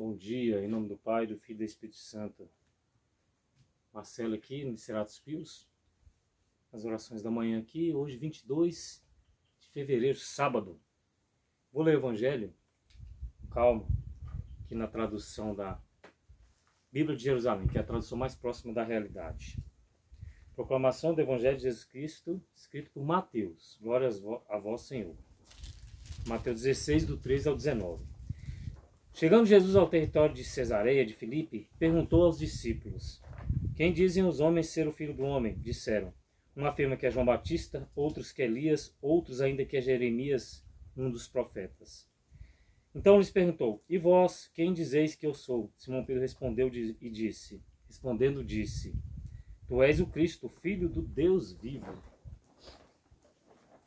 Bom dia, em nome do Pai, do Filho e do Espírito Santo. Marcelo aqui, no Ceratos Pios, as orações da manhã aqui, hoje 22 de fevereiro, sábado. Vou ler o Evangelho, calma, aqui na tradução da Bíblia de Jerusalém, que é a tradução mais próxima da realidade. Proclamação do Evangelho de Jesus Cristo, escrito por Mateus. Glórias a vós, Senhor. Mateus 16, do 13 ao 19. Chegando Jesus ao território de Cesareia de Filipe, perguntou aos discípulos: quem dizem os homens ser o Filho do Homem? Disseram: um afirma que é João Batista, outros que é Elias, outros ainda que é Jeremias, um dos profetas. Então lhes perguntou: e vós, quem dizeis que eu sou? Simão Pedro respondeu e disse: tu és o Cristo, o Filho do Deus vivo.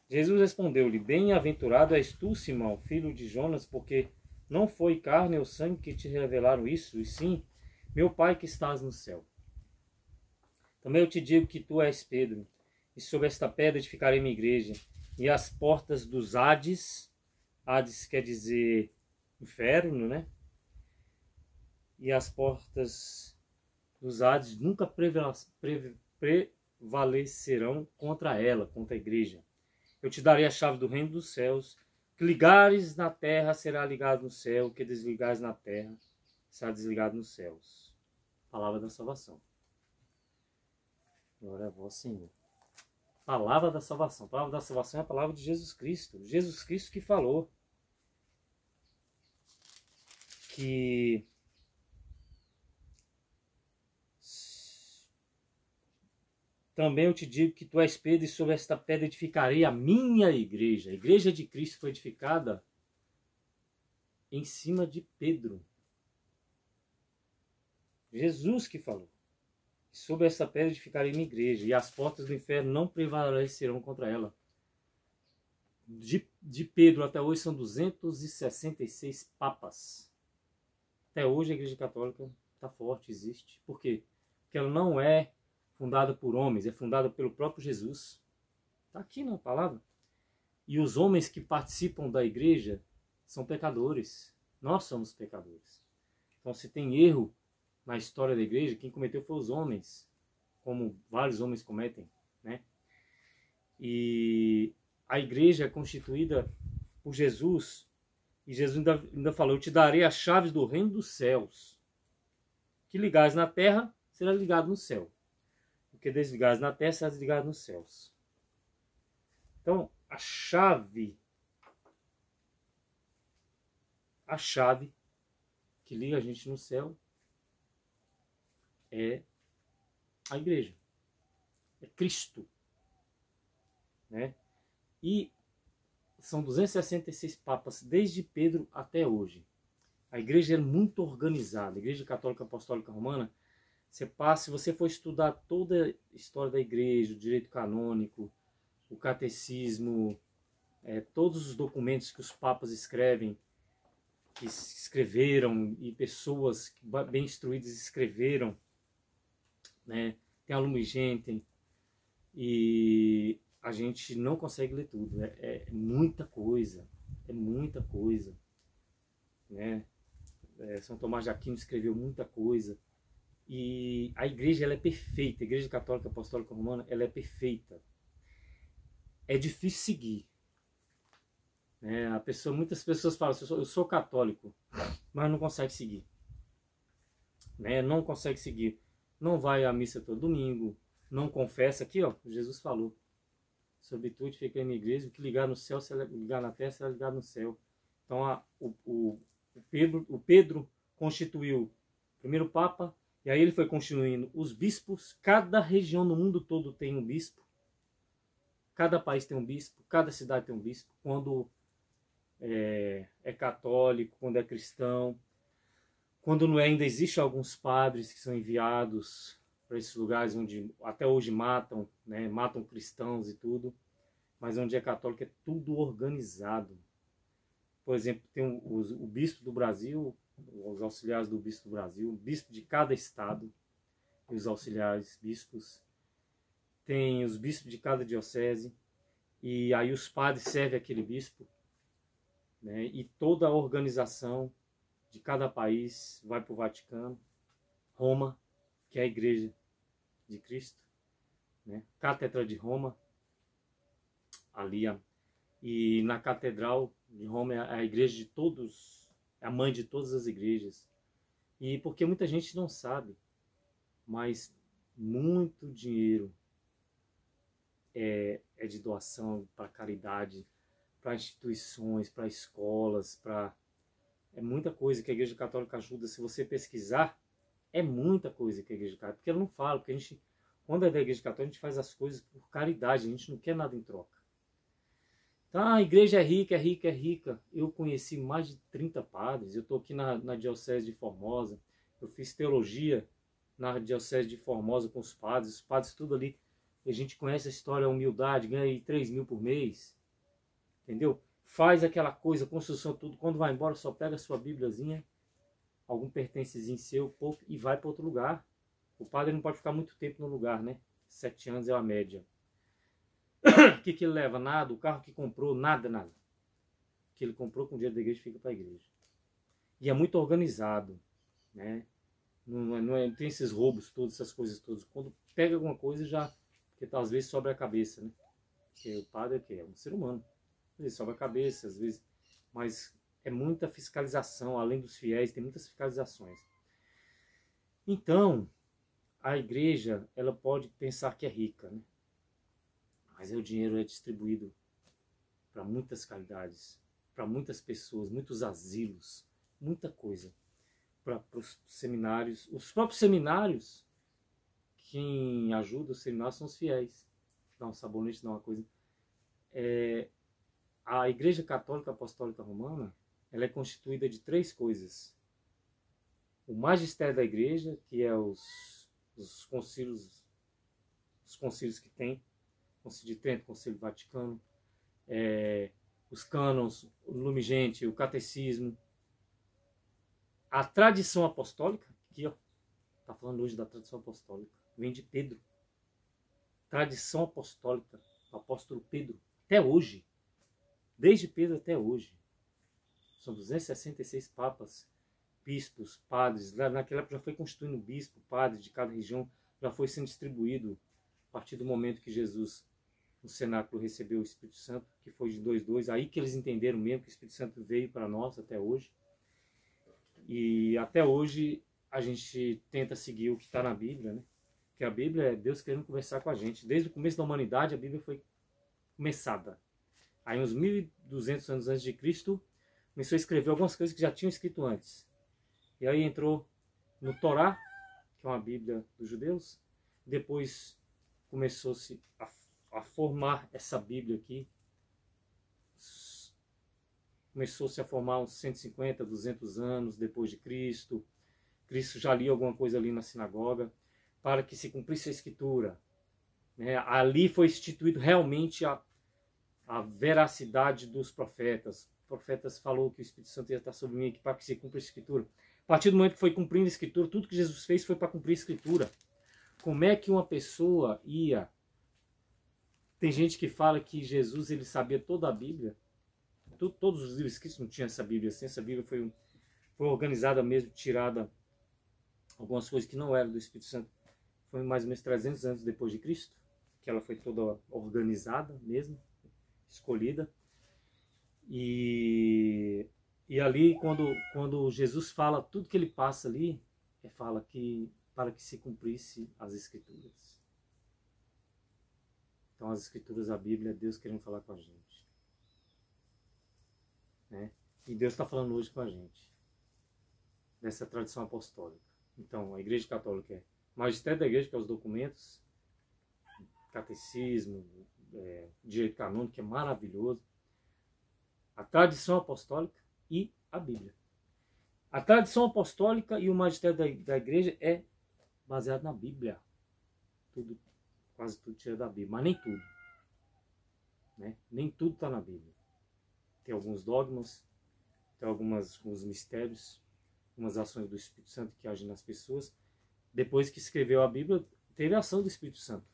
Jesus respondeu-lhe: bem-aventurado és tu, Simão, filho de Jonas, porque não foi carne ou sangue que te revelaram isso, e sim meu Pai que estás no céu. Também eu te digo que tu és Pedro, e sobre esta pedra edificarei minha igreja, e as portas dos Hades, Hades quer dizer inferno, né? E as portas dos Hades nunca prevalecerão contra ela, contra a igreja. Eu te darei a chave do reino dos céus. Que ligares na terra será ligado no céu, que desligares na terra será desligado nos céus. Palavra da salvação. Glória a vós, Senhor. Palavra da salvação. A palavra da salvação é a palavra de Jesus Cristo. Jesus Cristo que falou que também eu te digo que tu és Pedro, e sobre esta pedra edificarei a minha igreja. A igreja de Cristo foi edificada em cima de Pedro. Jesus que falou: sobre esta pedra edificarei minha igreja, e as portas do inferno não prevalecerão contra ela. De Pedro até hoje são 266 papas. Até hoje a Igreja Católica está forte, existe. Por quê? Porque ela não é fundada por homens, é fundada pelo próprio Jesus. Está aqui na palavra. E os homens que participam da igreja são pecadores. Nós somos pecadores. Então, se tem erro na história da igreja, quem cometeu foi os homens, como vários homens cometem, né? E a igreja é constituída por Jesus, e Jesus ainda falou: eu te darei as chaves do reino dos céus. Que ligares na terra, será ligado no céu. O que desligares na terra, será desligado nos céus. Então, a chave que liga a gente no céu é a igreja, é Cristo, né? E são 266 papas desde Pedro até hoje. A igreja é muito organizada. A Igreja Católica Apostólica Romana, se você for estudar toda a história da igreja, o direito canônico, o catecismo, todos os documentos que os papas escreveram, e pessoas bem instruídas escreveram, né? Tem a Lumen Gentium, e a gente não consegue ler tudo. É muita coisa, né? São Tomás de Aquino escreveu muita coisa. E a igreja, ela é perfeita. A Igreja Católica Apostólica Romana, ela é perfeita. É difícil seguir, né? Muitas pessoas falam: eu sou católico, mas não consegue seguir, né? Não consegue seguir. Não vai à missa todo domingo, não confessa. Aqui, ó, Jesus falou: sobre tu fica em minha igreja, o que ligar no céu, se ligar na terra, será ligado no céu. Então o Pedro constituiu o primeiro papa, e aí ele foi constituindo os bispos. Cada região no mundo todo tem um bispo. Cada país tem um bispo. Cada cidade tem um bispo. Quando é católico, quando é cristão. Quando não é, ainda existem alguns padres que são enviados para esses lugares onde até hoje matam, né? Matam cristãos e tudo. Mas onde é católico é tudo organizado. Por exemplo, tem o bispo do Brasil, os auxiliares do bispo do Brasil, o bispo de cada estado, e os auxiliares bispos. Tem os bispos de cada diocese, e aí os padres servem aquele bispo, né? E toda a organização de cada país vai para o Vaticano. Roma, que é a igreja de Cristo, né? Cátedra de Roma, ali, e na Catedral de Roma é a igreja de todos, é a mãe de todas as igrejas. E porque muita gente não sabe, mas muito dinheiro é de doação para caridade, para instituições, para escolas, é muita coisa que a Igreja Católica ajuda. Se você pesquisar, é muita coisa que a Igreja Católica, porque ela não fala, porque a gente, quando é da Igreja Católica, a gente faz as coisas por caridade, a gente não quer nada em troca. Então, a igreja é rica, é rica, é rica. Eu conheci mais de 30 padres, eu estou aqui na Diocese de Formosa, eu fiz teologia na Diocese de Formosa com os padres tudo ali. E a gente conhece a história, a humildade, ganha aí 3 mil por mês, entendeu? Faz aquela coisa, construção, tudo. Quando vai embora, só pega a sua bíbliazinha, algum pertencezinho seu, pouco, e vai para outro lugar. O padre não pode ficar muito tempo no lugar, né? 7 anos é a média. O que ele leva? Nada. O carro que comprou, nada, nada. O que ele comprou com o dinheiro da igreja fica para a igreja. E é muito organizado, né? Não tem esses roubos todos, essas coisas todas. Quando pega alguma coisa, já... Porque às vezes sobra a cabeça, né? Porque o padre é um ser humano. Às vezes sobra a cabeça, às vezes... Mas é muita fiscalização, além dos fiéis, tem muitas fiscalizações. Então, a igreja, ela pode pensar que é rica, né? Mas o dinheiro é distribuído para muitas caridades, para muitas pessoas, muitos asilos, muita coisa. Para os seminários, os próprios seminários, quem ajuda os seminários são os fiéis. Dá um sabonete, dá uma coisa. A Igreja Católica Apostólica Romana, ela é constituída de 3 coisas. O magistério da igreja, que é os concílios que tem, Concílio de Trento, Concílio Vaticano, os cânons, o Lumen Gentium, o catecismo, a tradição apostólica, aqui ó, tá falando hoje da tradição apostólica, vem de Pedro. Tradição apostólica, o apóstolo Pedro, até hoje, desde Pedro até hoje. São 266 papas, bispos, padres. Naquela época já foi constituindo bispo, padre de cada região, já foi sendo distribuído a partir do momento que Jesus, no cenáculo, recebeu o Espírito Santo, que foi de 2:2. Aí que eles entenderam mesmo que o Espírito Santo veio para nós até hoje. E até hoje a gente tenta seguir o que está na Bíblia, né? Porque a Bíblia é Deus querendo conversar com a gente. Desde o começo da humanidade a Bíblia foi começada. Aí uns 1200 anos antes de Cristo, começou a escrever algumas coisas que já tinham escrito antes. E aí entrou no Torá, que é uma Bíblia dos judeus. Depois começou-se a formar essa Bíblia aqui. Começou-se a formar uns 150, 200 anos depois de Cristo. Cristo já lia alguma coisa ali na sinagoga, para que se cumprisse a Escritura. Né? Ali foi instituído realmente a veracidade dos profetas. Os profetas falou que o Espírito Santo ia estar sobre mim aqui para que se cumpra a Escritura. A partir do momento que foi cumprindo a Escritura, tudo que Jesus fez foi para cumprir a Escritura. Como é que uma pessoa ia... Tem gente que fala que Jesus ele sabia toda a Bíblia. Todos os livros escritos não tinham essa Bíblia assim. Essa Bíblia foi organizada mesmo, tirada algumas coisas que não eram do Espírito Santo. Foi mais ou menos 300 anos depois de Cristo, que ela foi toda organizada mesmo, escolhida. E ali, quando Jesus fala, tudo que ele passa ali, fala que para que se cumprisse as Escrituras. Então as Escrituras, a Bíblia, é Deus querendo falar com a gente. Né? E Deus está falando hoje com a gente, nessa tradição apostólica. Então, a Igreja Católica é o magistério da Igreja, que é os documentos, catecismo, direito canônico, que é maravilhoso, a tradição apostólica e a Bíblia. A tradição apostólica e o magistério da Igreja é baseado na Bíblia. Quase tudo tira da Bíblia, mas nem tudo. Né? Nem tudo está na Bíblia. Tem alguns dogmas, tem alguns mistérios, algumas ações do Espírito Santo que agem nas pessoas. Depois que escreveu a Bíblia, teve a ação do Espírito Santo.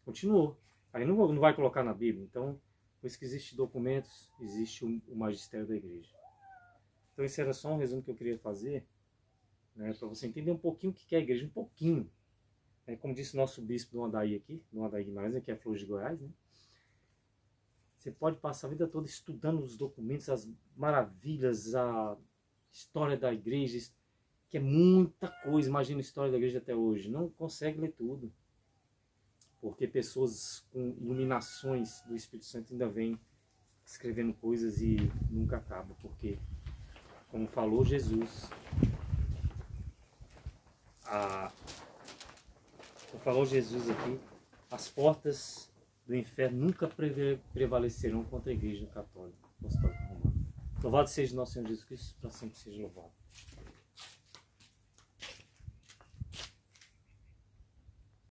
Continuou. Aí não vai colocar na Bíblia. Então, por isso que existem documentos, existe o magistério da Igreja. Então esse era só um resumo que eu queria fazer, né, para você entender um pouquinho o que é a igreja, um pouquinho. Como disse o nosso bispo do Andaí aqui, do Andaí Guimarães, que é Flores de Goiás, né? Você pode passar a vida toda estudando os documentos, as maravilhas, a história da igreja, que é muita coisa. Imagina a história da igreja até hoje. Não consegue ler tudo. Porque pessoas com iluminações do Espírito Santo ainda vêm escrevendo coisas e nunca acaba. Porque, como falou Jesus, como falou Jesus aqui, as portas do inferno nunca prevalecerão contra a igreja católica apostólica romana. Louvado seja nosso Senhor Jesus Cristo, para sempre seja louvado.